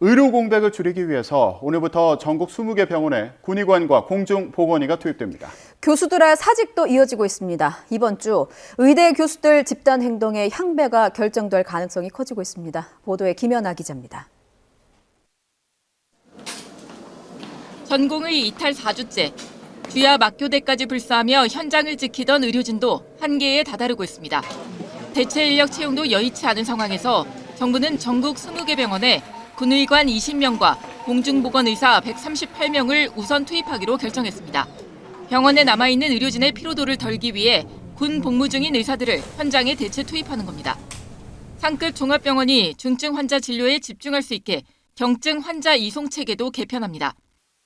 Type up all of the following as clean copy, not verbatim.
의료 공백을 줄이기 위해서 오늘부터 전국 20개 병원에 군의관과 공중보건의가 투입됩니다. 교수들의 사직도 이어지고 있습니다. 이번 주 의대 교수들 집단 행동의 향배가 결정될 가능성이 커지고 있습니다. 보도에 김연아 기자입니다. 전공의 이탈 4주째, 주야 막교대까지 불사하며 현장을 지키던 의료진도 한계에 다다르고 있습니다. 대체 인력 채용도 여의치 않은 상황에서 정부는 전국 20개 병원에 군의관 20명과 공중보건의사 138명을 우선 투입하기로 결정했습니다. 병원에 남아있는 의료진의 피로도를 덜기 위해 군 복무 중인 의사들을 현장에 대체 투입하는 겁니다. 상급 종합병원이 중증 환자 진료에 집중할 수 있게 경증 환자 이송 체계도 개편합니다.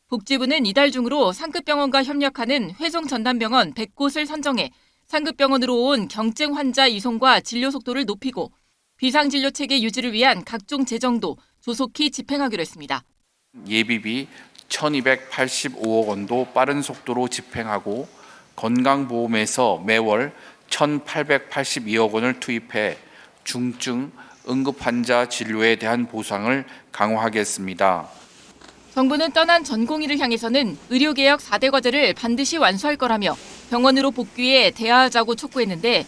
복지부는 이달 중으로 상급병원과 협력하는 회송전담병원 100곳을 선정해 상급병원으로 온 경증 환자 이송과 진료 속도를 높이고 비상진료 체계 유지를 위한 각종 재정도 조속히 집행하기로 했습니다. 예비비 1,285억 원도 빠른 속도로 집행하고 건강보험에서 매월 1,882억 원을 투입해 중증 응급환자 진료에 대한 보상을 강화하겠습니다. 정부는 떠난 전공의를 향해서는 의료개혁 4대 과제를 반드시 완수할 거라며 병원으로 복귀에 대화하자고 촉구했는데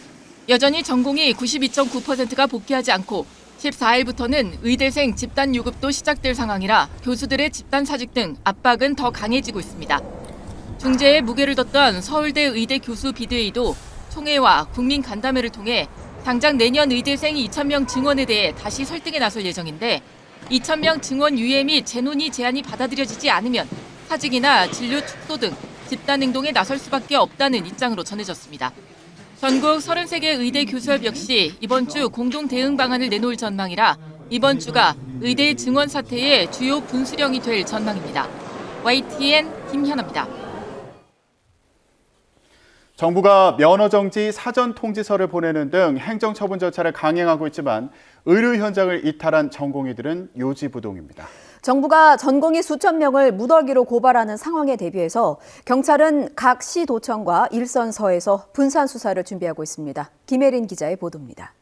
여전히 전공의 92.9%가 복귀하지 않고 14일부터는 의대생 집단 유급도 시작될 상황이라 교수들의 집단 사직 등 압박은 더 강해지고 있습니다. 중재에 무게를 뒀던 서울대 의대 교수 비대위도 총회와 국민 간담회를 통해 당장 내년 의대생 2,000명 증원에 대해 다시 설득에 나설 예정인데 2,000명 증원 유예 및 재논의 제안이 받아들여지지 않으면 사직이나 진료 축소 등 집단 행동에 나설 수밖에 없다는 입장으로 전해졌습니다. 전국 33개 의대 교수협 역시 이번 주 공동 대응 방안을 내놓을 전망이라 이번 주가 의대 증원 사태의 주요 분수령이 될 전망입니다. YTN 김현아입니다. 정부가 면허정지 사전 통지서를 보내는 등 행정처분 절차를 강행하고 있지만 의료 현장을 이탈한 전공의들은 요지부동입니다. 정부가 전공의 수천 명을 무더기로 고발하는 상황에 대비해서 경찰은 각 시도청과 일선서에서 분산 수사를 준비하고 있습니다. 김혜린 기자의 보도입니다.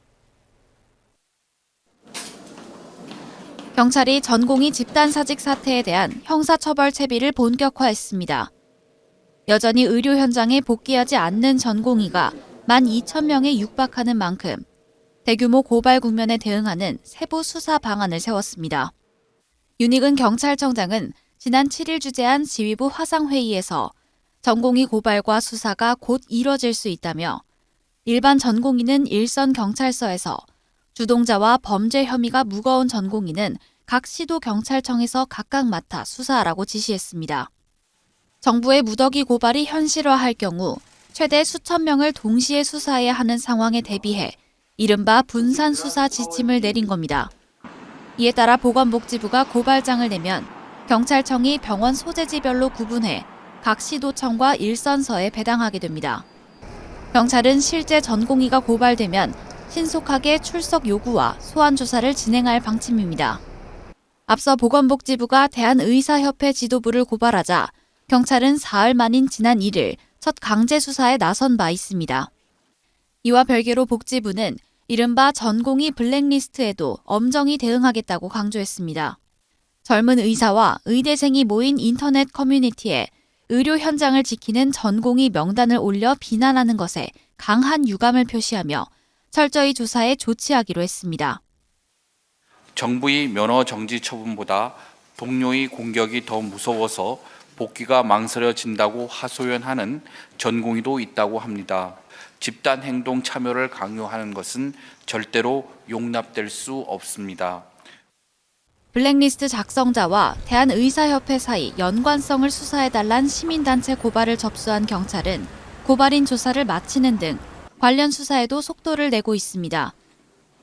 경찰이 전공의 집단 사직 사태에 대한 형사처벌 채비를 본격화했습니다. 여전히 의료 현장에 복귀하지 않는 전공의가 12,000명에 육박하는 만큼 대규모 고발 국면에 대응하는 세부 수사 방안을 세웠습니다. 윤익은 경찰청장은 지난 7일 주재한 지휘부 화상회의에서 전공의 고발과 수사가 곧 이뤄질 수 있다며 일반 전공의는 일선 경찰서에서 주동자와 범죄 혐의가 무거운 전공의는 각 시도 경찰청에서 각각 맡아 수사하라고 지시했습니다. 정부의 무더기 고발이 현실화할 경우 최대 수천 명을 동시에 수사해야 하는 상황에 대비해 이른바 분산 수사 지침을 내린 겁니다. 이에 따라 보건복지부가 고발장을 내면 경찰청이 병원 소재지별로 구분해 각 시도청과 일선서에 배당하게 됩니다. 경찰은 실제 전공의가 고발되면 신속하게 출석 요구와 소환 조사를 진행할 방침입니다. 앞서 보건복지부가 대한의사협회 지도부를 고발하자 경찰은 사흘 만인 지난 1일 첫 강제 수사에 나선 바 있습니다. 이와 별개로 복지부는 이른바 전공의 블랙리스트에도 엄정히 대응하겠다고 강조했습니다. 젊은 의사와 의대생이 모인 인터넷 커뮤니티에 의료 현장을 지키는 전공의 명단을 올려 비난하는 것에 강한 유감을 표시하며 철저히 조사에 조치하기로 했습니다. 정부의 면허 정지 처분보다 동료의 공격이 더 무서워서 복귀가 망설여진다고 하소연하는 전공의도 있다고 합니다. 집단 행동 참여를 강요하는 것은 절대로 용납될 수 없습니다. 블랙리스트 작성자와 대한의사협회 사이 연관성을 수사해달란 시민단체 고발을 접수한 경찰은 고발인 조사를 마치는 등 관련 수사에도 속도를 내고 있습니다.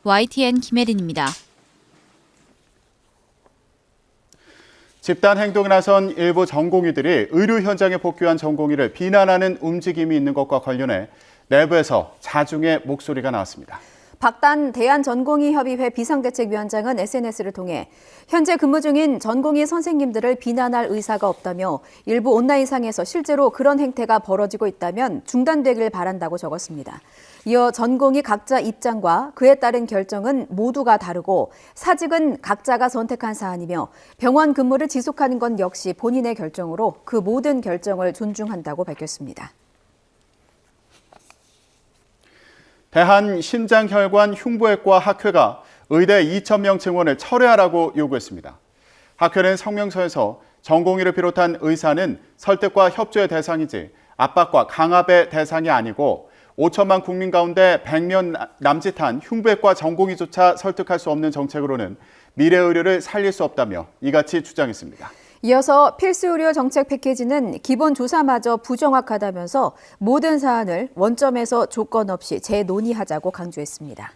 YTN 김혜린입니다. 집단 행동에 나선 일부 전공의들이 의료 현장에 복귀한 전공의를 비난하는 움직임이 있는 것과 관련해 내부에서 자중의 목소리가 나왔습니다. 박단 대한전공의협의회 비상대책위원장은 SNS를 통해 현재 근무 중인 전공의 선생님들을 비난할 의사가 없다며 일부 온라인상에서 실제로 그런 행태가 벌어지고 있다면 중단되길 바란다고 적었습니다. 이어 전공의 각자 입장과 그에 따른 결정은 모두가 다르고 사직은 각자가 선택한 사안이며 병원 근무를 지속하는 건 역시 본인의 결정으로 그 모든 결정을 존중한다고 밝혔습니다. 대한심장혈관 흉부외과 학회가 의대 2,000명 증원을 철회하라고 요구했습니다. 학회는 성명서에서 전공의를 비롯한 의사는 설득과 협조의 대상이지 압박과 강압의 대상이 아니고 5천만 국민 가운데 100명 남짓한 흉부외과 전공의조차 설득할 수 없는 정책으로는 미래 의료를 살릴 수 없다며 이같이 주장했습니다. 이어서 필수의료 정책 패키지는 기본 조사마저 부정확하다면서 모든 사안을 원점에서 조건 없이 재논의하자고 강조했습니다.